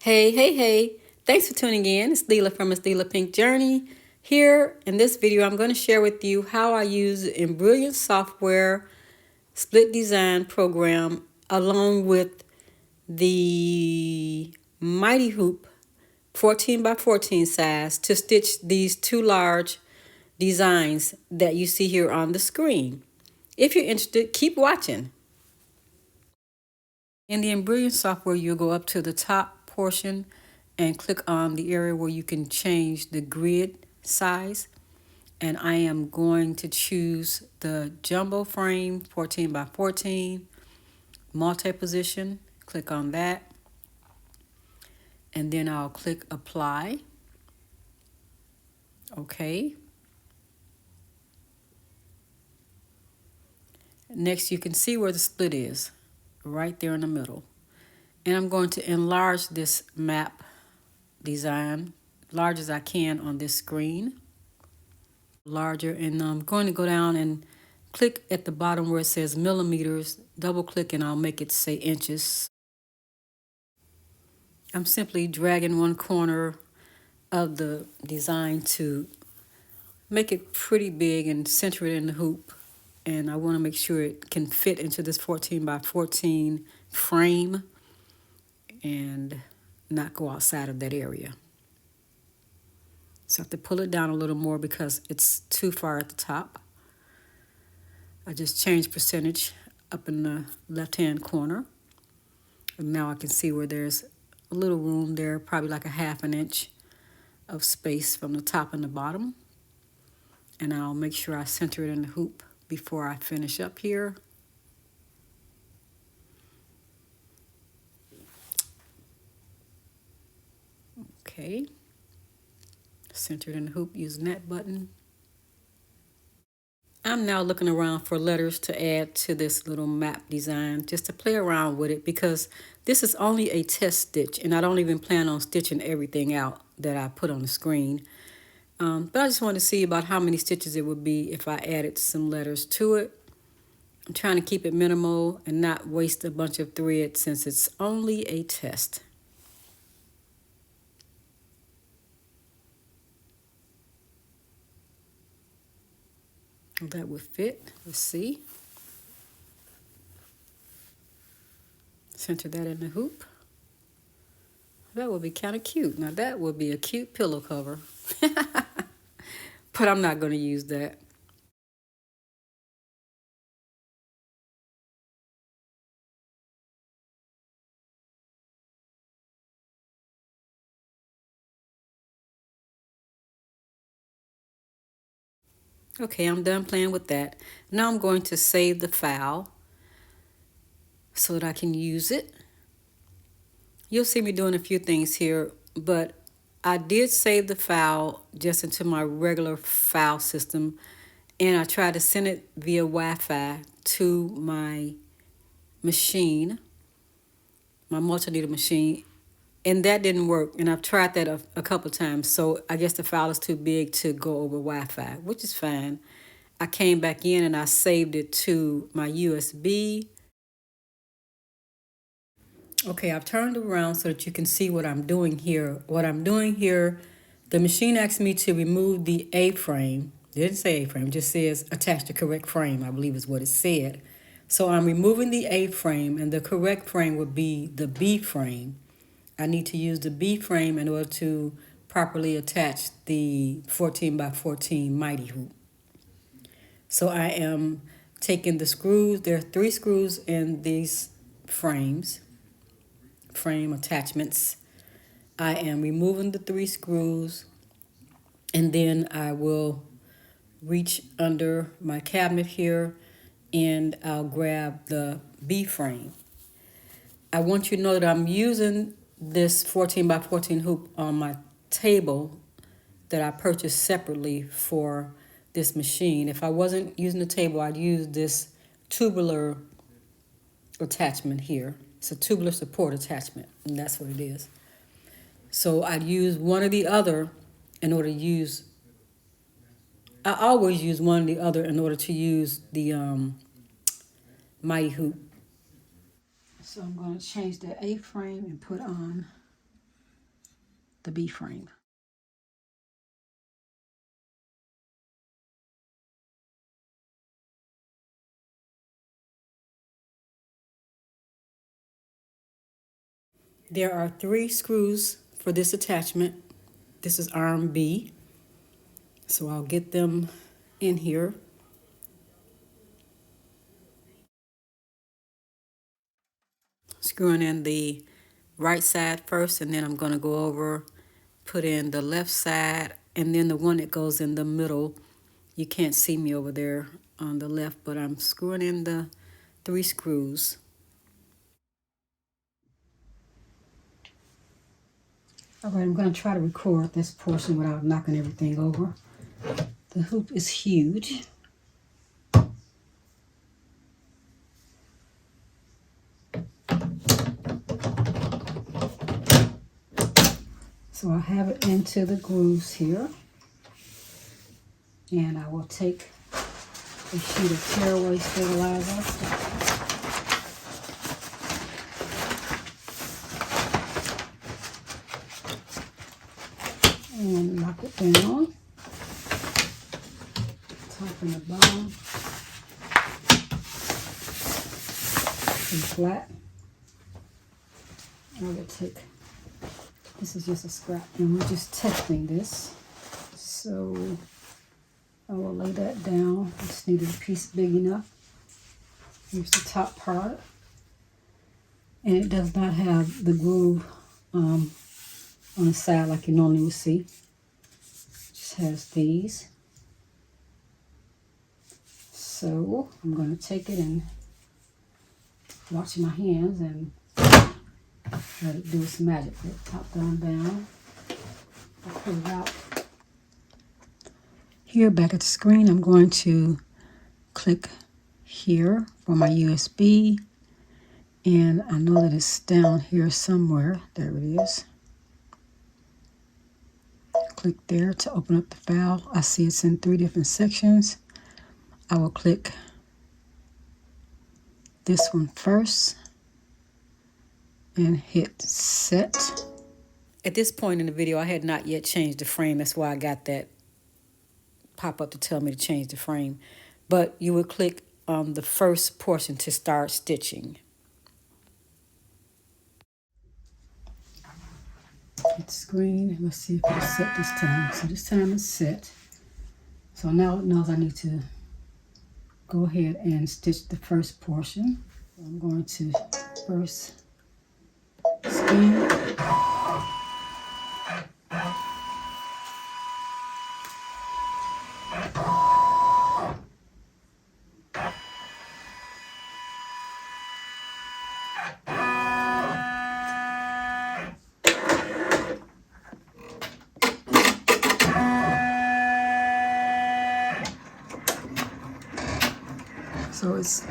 Hey. Thanks for tuning in. It's Leela from Miss Leela Pink Journey. Here in this video, I'm going to share with you how I use Embrilliance Software split design program along with the Mighty Hoop 14 by 14 size to stitch these two large designs that you see here on the screen. If you're interested, keep watching. In the Embrilliance software, you'll go up to the top portion and click on the area where you can change the grid size. And I am going to choose the jumbo frame 14 by 14 multi-position. Click on that. And then I'll click apply. Okay. Next, you can see where the split is, right there in the middle. And I'm going to enlarge this map design large as I can on this screen. Larger, and I'm going to go down and click at the bottom where it says millimeters, double click, and I'll make it say inches. I'm simply dragging one corner of the design to make it pretty big and center it in the hoop, and I want to make sure it can fit into this 14 by 14 frame and not go outside of that area. So I have to pull it down a little more because it's too far at the top. I just changed percentage up in the left-hand corner. And now I can see where there's a little room there, probably like a ½ an inch of space from the top and the bottom. And I'll make sure I center it in the hoop before I finish up here. Okay. Centered in the hoop using that button. I'm now looking around for letters to add to this little map design, just to play around with it, because this is only a test stitch and I don't even plan on stitching everything out that I put on the screen. But I just wanted to see about how many stitches it would be if I added some letters to it. I'm trying to keep it minimal and not waste a bunch of thread since it's only a test. That would fit. Let's see. Center that in the hoop. That would be kind of cute. Now that would be a cute pillow cover. But I'm not going to use that. Okay, I'm done playing with that. Now I'm going to save the file so that I can use it. You'll see me doing a few things here, but I did save the file just into my regular file system, and I tried to send it via Wi-Fi to my machine, my multimeter machine, and that didn't work. And I've tried that a couple of times, so I guess the file is too big to go over Wi-Fi, which is fine. I came back in and I saved it to my USB. Okay, I've turned around so that you can see what I'm doing here. What I'm doing here, the machine asked me to remove the A-frame. It didn't say A-frame, it just says attach the correct frame, I believe is what it said. So I'm removing the A-frame, and the correct frame would be the B-frame. I need to use the B-frame in order to properly attach the 14 by 14 Mighty Hoop. So I am taking the screws. There are 3 screws in these frame attachments. I am removing the 3 screws, and then I will reach under my cabinet here and I'll grab the B frame. I want you to know that I'm using this 14 by 14 hoop on my table that I purchased separately for this machine. If I wasn't using the table, I'd use this tubular attachment here. It's a tubular support attachment, and that's what it is. So I'd use one or the other in order to use, I always use one or the other in order to use the Mighty Hoop. So I'm going to change the A-frame and put on the B-frame. There are 3 screws for this attachment. This is arm B. So I'll get them in here. Screwing in the right side first, and then I'm going to go over, put in the left side, and then the one that goes in the middle. You can't see me over there on the left, but I'm screwing in the 3 screws. All right, I'm going to try to record this portion without knocking everything over. The hoop is huge. So I have it into the grooves here. And I will take a sheet of tearaway sterilizer and knock it down, top and the bottom, and flat. I will take, this is just a scrap, and we're just testing this. So I will lay that down. I just needed a piece big enough. Here's the top part. And it does not have the groove on the side like you normally would see. It just has these. So I'm going to take it and watch my hands and let it do its magic. Top down, down. I'll pull it out. Here back at the screen, I'm going to click here for my USB. And I know that it's down here somewhere. There it is. Click there to open up the file. I see it's in 3 different sections. I will click this one first and hit set. At this point in the video, I had not yet changed the frame. That's why I got that pop up to tell me to change the frame. But you would click on the first portion to start stitching. Hit screen. Let's see if it's set this time. So this time it's set. So now it knows I need to go ahead and stitch the first portion. I'm going to first skin. So it's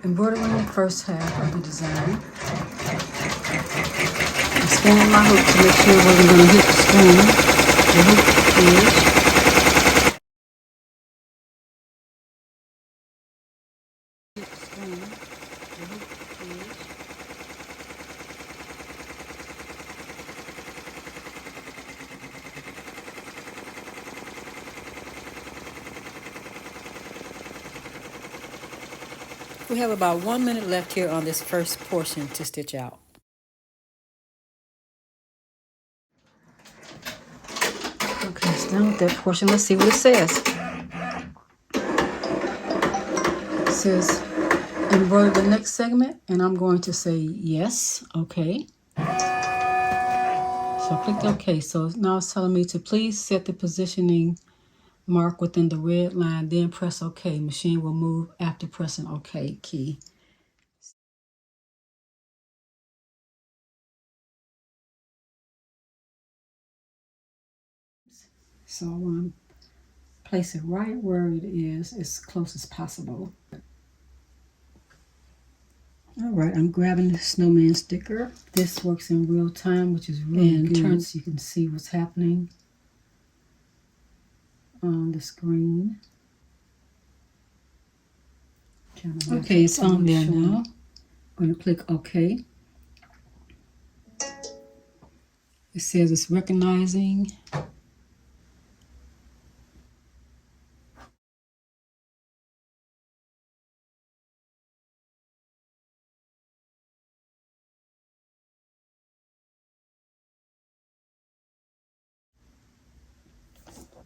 embroidering the first half of the design. I'm scanning my hook to make sure it wasn't going to hit the screen, the hook edge. Hit the screen, the hook edge. We have about 1 minute left here on this first portion to stitch out. Okay, it's done with that portion. Let's see what it says. It says embroider the next segment, and I'm going to say yes, okay. So I clicked OK. So now it's telling me to please set the positioning mark within the red line, then press OK. Machine will move after pressing OK key. So I want to place it right where it is as close as possible. All right, I'm grabbing the snowman sticker. This works in real time, which is really good, so you can see what's happening on the screen. Okay, it's on there now. I'm going to click OK. It says it's recognizing.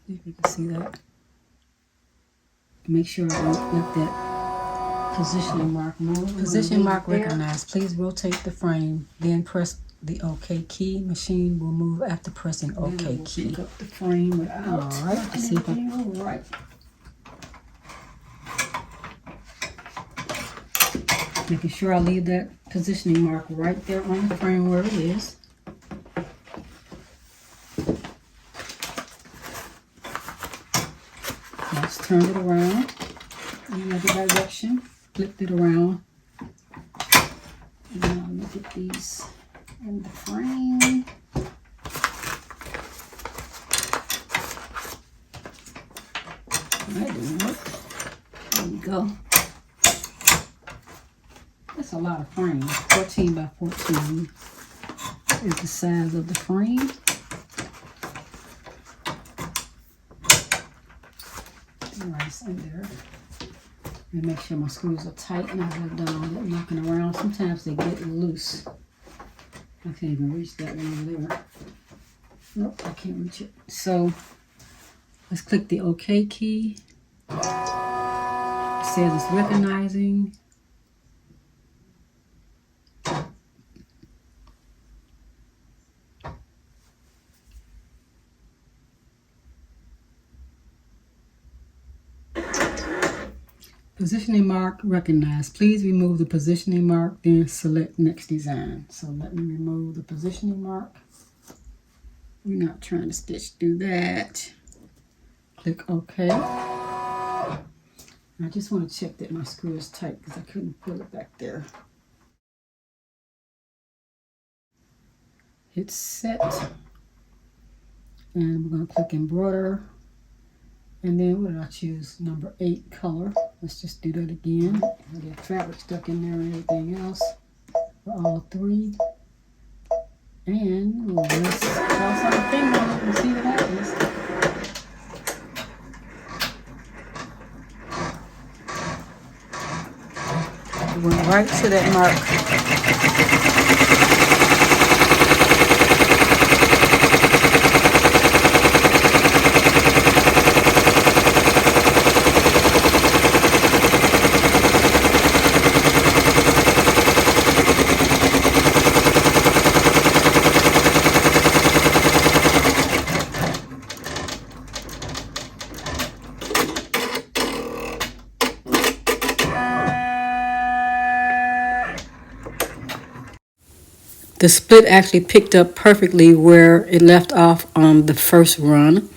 If you can see that. Make sure I don't let that positioning mark move. Position mark recognized. Please rotate the frame, then press the OK key. Machine will move after pressing OK key. Pick up the frame without. All right. Let's see if I can. Right. Making sure I leave that positioning mark right there on the frame where it is. Let's turn it around in another direction. Flip it around. And now look at these in the frame. That didn't work. There we go. That's a lot of frames. 14 by 14 is the size of the frame. Right in there. And make sure my screws are tight and I've done all that knocking around. Sometimes they get loose. I can't even reach that one over there. Nope, I can't reach it. So let's click the OK key. It says it's recognizing. Positioning mark recognized. Please remove the positioning mark, then select next design. So let me remove the positioning mark. We're not trying to stitch through that. Click OK. I just want to check that my screw is tight because I couldn't pull it back there. Hit set. And we're going to click embroider. And then what did I choose? Number 8 color. Let's just do that again. I get fabric stuck in there and everything else for all 3. And let's cross our finger and see what happens. Went right to that mark. The split actually picked up perfectly where it left off on the first run.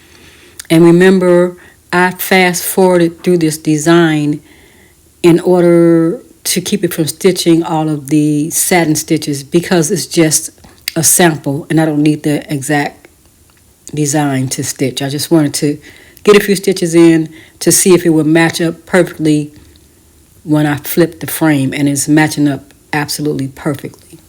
And remember, I fast forwarded through this design in order to keep it from stitching all of the satin stitches because it's just a sample and I don't need the exact design to stitch. I just wanted to get a few stitches in to see if it would match up perfectly when I flip the frame, and it's matching up absolutely perfectly.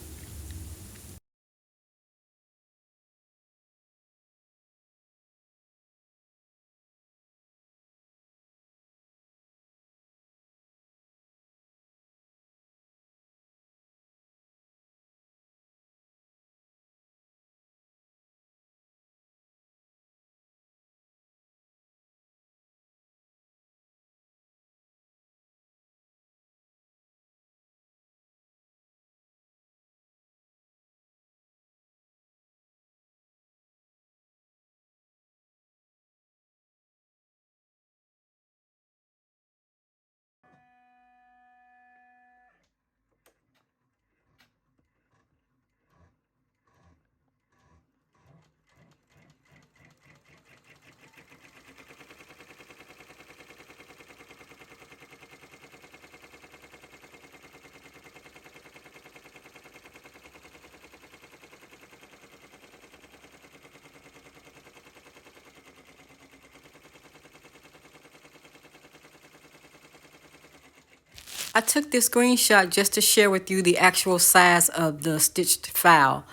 I took this screenshot just to share with you the actual size of the stitched file.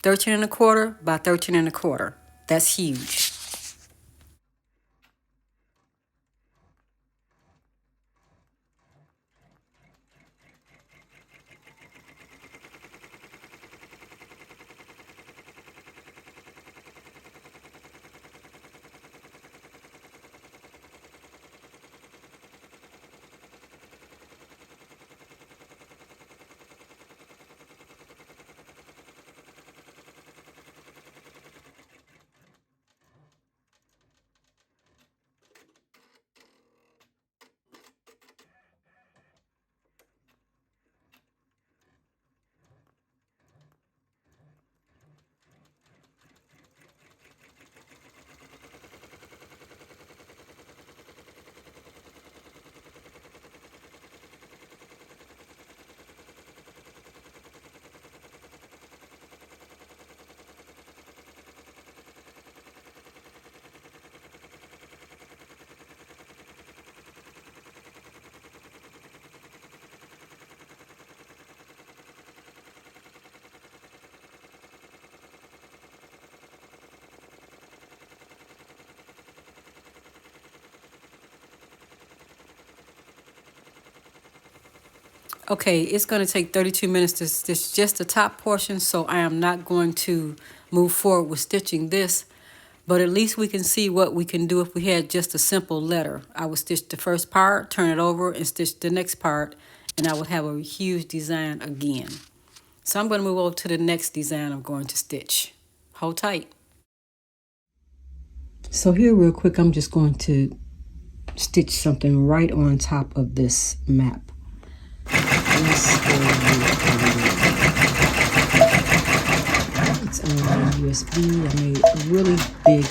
13 1/4 by 13 1/4. That's huge. Okay, it's going to take 32 minutes to stitch just the top portion, so I am not going to move forward with stitching this, but at least we can see what we can do if we had just a simple letter. I would stitch the first part, turn it over, and stitch the next part, and I would have a huge design again. So I'm going to move over to the next design I'm going to stitch. Hold tight. So here real quick, I'm just going to stitch something right on top of this map. It's on USB. I made a really big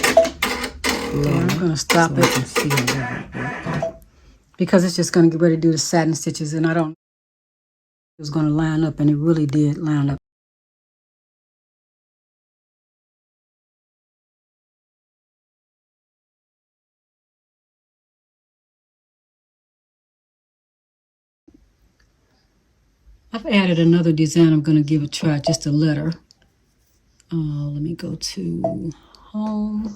logo. I'm going to stop so it see how because it's just going to get ready to do the satin stitches, and I don't it was going to line up, and it really did line up. I've added another design. I'm going to give a try, just a letter. Let me go to home,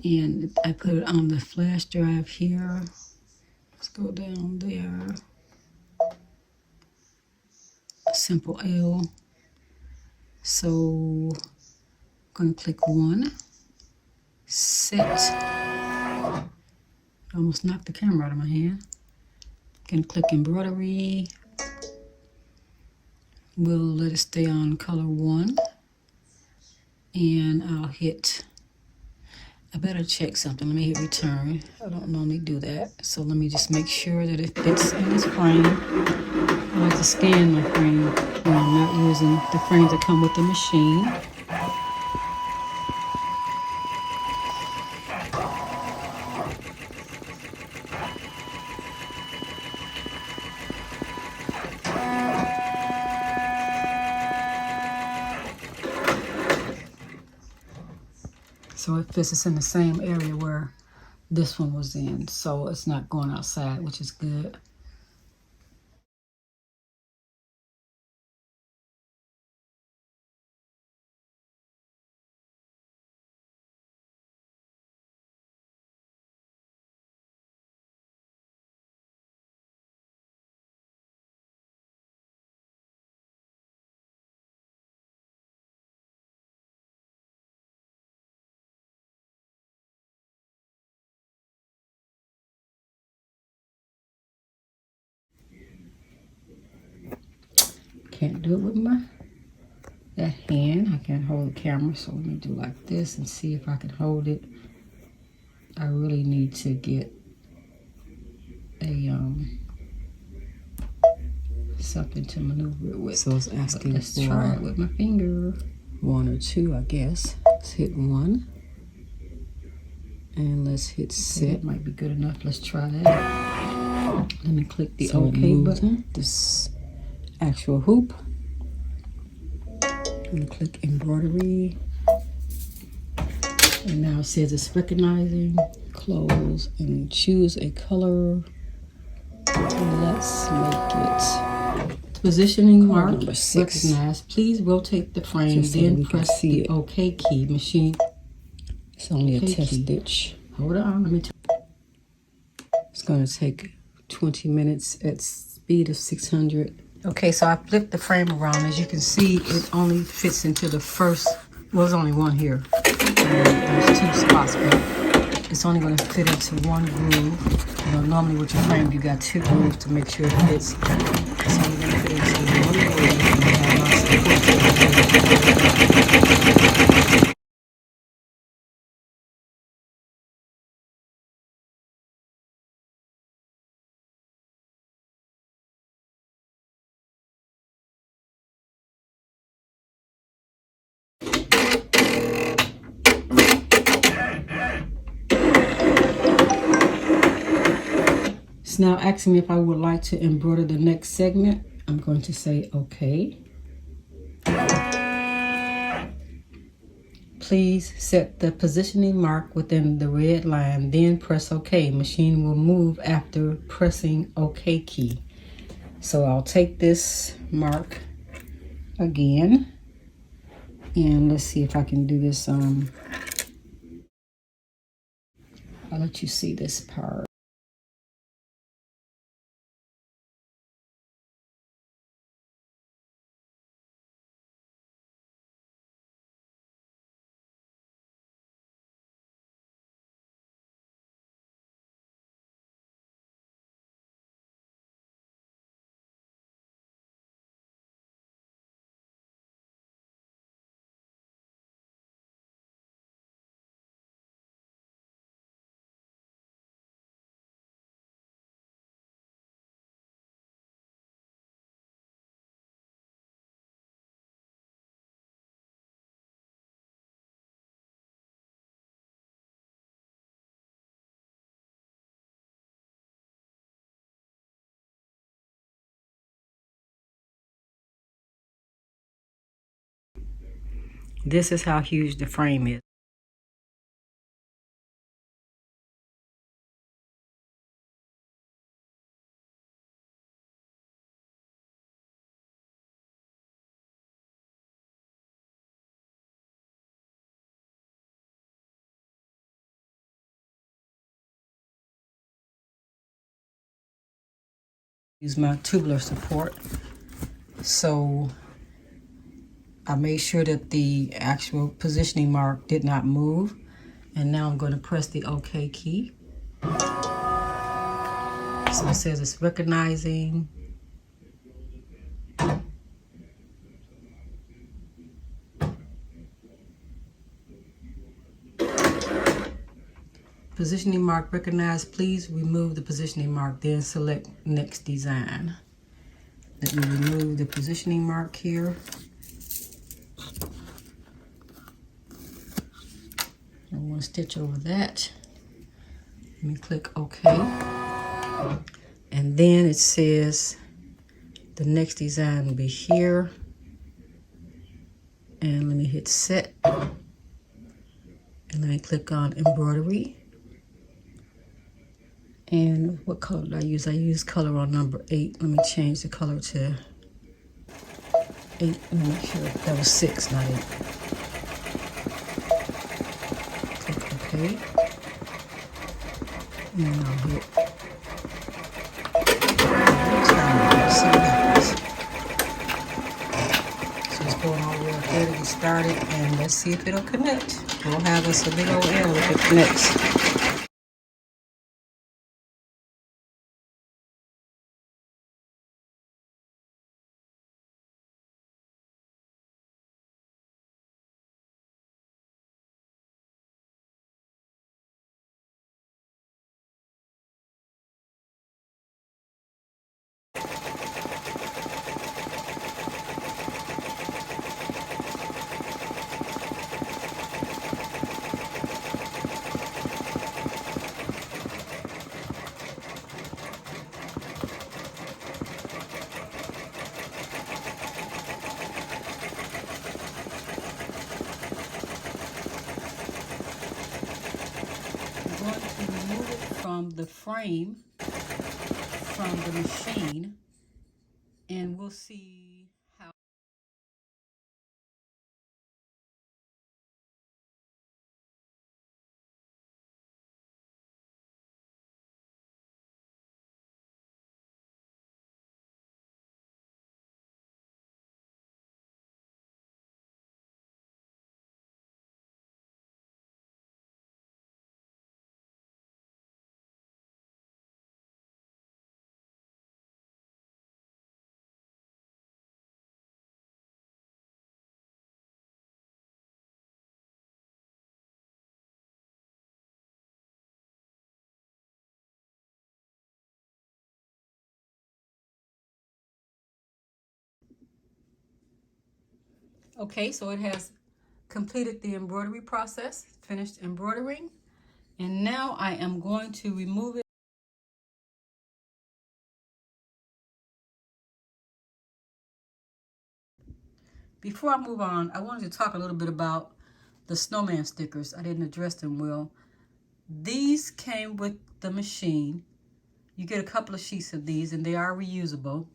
and I put it on the flash drive here. Let's go down there. Simple L. So I'm going to click 1, set. Almost knocked the camera out of my hand. Can click embroidery. We'll let it stay on color 1, and I'll hit. I better check something. Let me hit return. I don't normally do that, so let me just make sure that it fits in this frame. I like to scan my frame when I'm not using the frames that come with the machine. So it fits us in the same area where this one was in, so it's not going outside, which is good. Can't do it with that hand. I can't hold the camera, so let me do like this and see if I can hold it. I really need to get a something to maneuver it with. So it's asking let's try it with my finger. 1 or 2, I guess. Let's hit 1. And let's hit set. That might be good enough. Let's try that. Let me click the OK button. This actual hoop. I'm going to click embroidery. And now it says it's recognizing, close, and choose a color. Let's make it Positioning mark number 6. recognized. Please rotate the frame, Just so then we can press see the it. OK key. Machine. It's only OK a test key. stitch. Hold on. Let me. It's going to take 20 minutes at speed of 600. Okay, so I flipped the frame around. As you can see, it only fits into the first. Well, there's only one here. There's 2 spots, but it's only going to fit into one groove. You know, normally with your frame, you got 2 grooves to make sure it fits. It's only going to fit into one groove. And I have my support. It's now asking me if I would like to embroider the next segment. I'm going to say OK. Please set the positioning mark within the red line, then press OK. Machine will move after pressing OK key. So I'll take this mark again, and let's see if I can do this. I'll let you see this part. This is how huge the frame is. Use my tubular support. So I made sure that the actual positioning mark did not move. And now I'm going to press the OK key. So it says it's recognizing. Positioning mark recognized. Please remove the positioning mark, then select next design. Let me remove the positioning mark here. I want to stitch over that. Let me click OK. And then it says the next design will be here. And let me hit set. And let me click on embroidery. And what color did I use? I used color on number 8. Let me change the color to 8. Let me make sure that was 6, not 8. Click OK. And I'll hit. See what happens. So it's going all the way up there to get started, and let's see if it'll connect. We'll have us a big old L if it connects. I'm going to remove it from the frame, from the machine, and we'll see how. Okay, so it has completed the embroidery process, finished embroidering, and now I am going to remove it. Before I move on, I wanted to talk a little bit about the snowman stickers. I didn't address them well. These came with the machine. You get a couple of sheets of these, and they are reusable.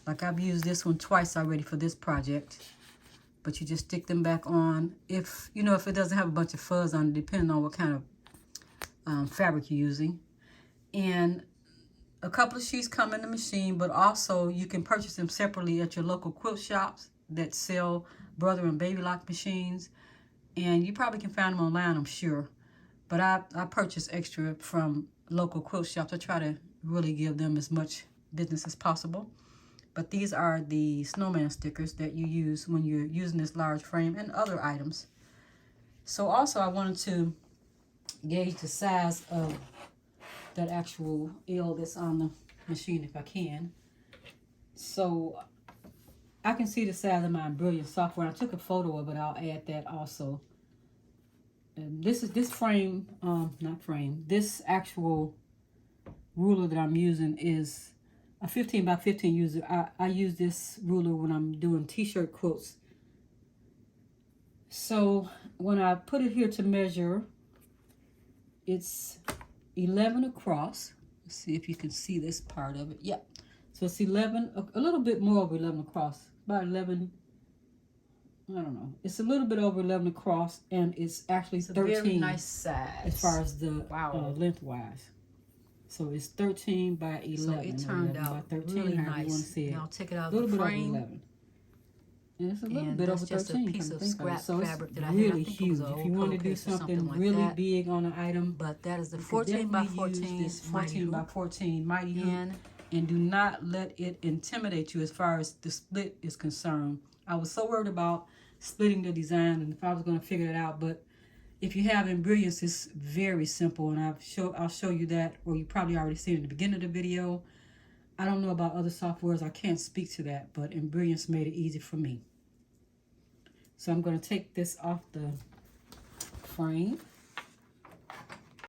Like I've used this one twice already for this project. But you just stick them back on. If you know, if it doesn't have a bunch of fuzz on it, depending on what kind of fabric you're using. And a couple of sheets come in the machine, but also you can purchase them separately at your local quilt shops that sell brother and baby lock machines. And you probably can find them online, I'm sure. But I purchase extra from local quilt shops. I try to really give them as much business as possible. But these are the snowman stickers that you use when you're using this large frame and other items. So also I wanted to gauge the size of that actual L that's on the machine if I can. So I can see the size of my Embrilliance software. I took a photo of it. I'll add that also. And this frame, this actual ruler that I'm using is a 15 by 15 user. I use this ruler when I'm doing t-shirt quilts. So when I put it here to measure, it's 11 across. Let's see if you can see this part of it. Yep. So it's 11, a little bit more over 11 across. About 11, I don't know. It's a little bit over 11 across, and it's actually 13. Very nice size. As far as the lengthwise. So it's 13 by 11. So it turned out 13, really nice. Now I'll take it out of the frame. And it's a little bit over 13. Just a piece of scrap fabric that I really had. I think huge. it was If you want to do something like really that. big on an item, but that is the 14 by 14 by 14 mighty hoop, and do not let it intimidate you as far as the split is concerned. I was so worried about splitting the design and if I was going to figure it out, but if you have Embrilliance, it's very simple, and I'll show you that, or you probably already seen it in the beginning of the video. I don't know about other softwares. I can't speak to that, but Embrilliance made it easy for me. So I'm going to take this off the frame.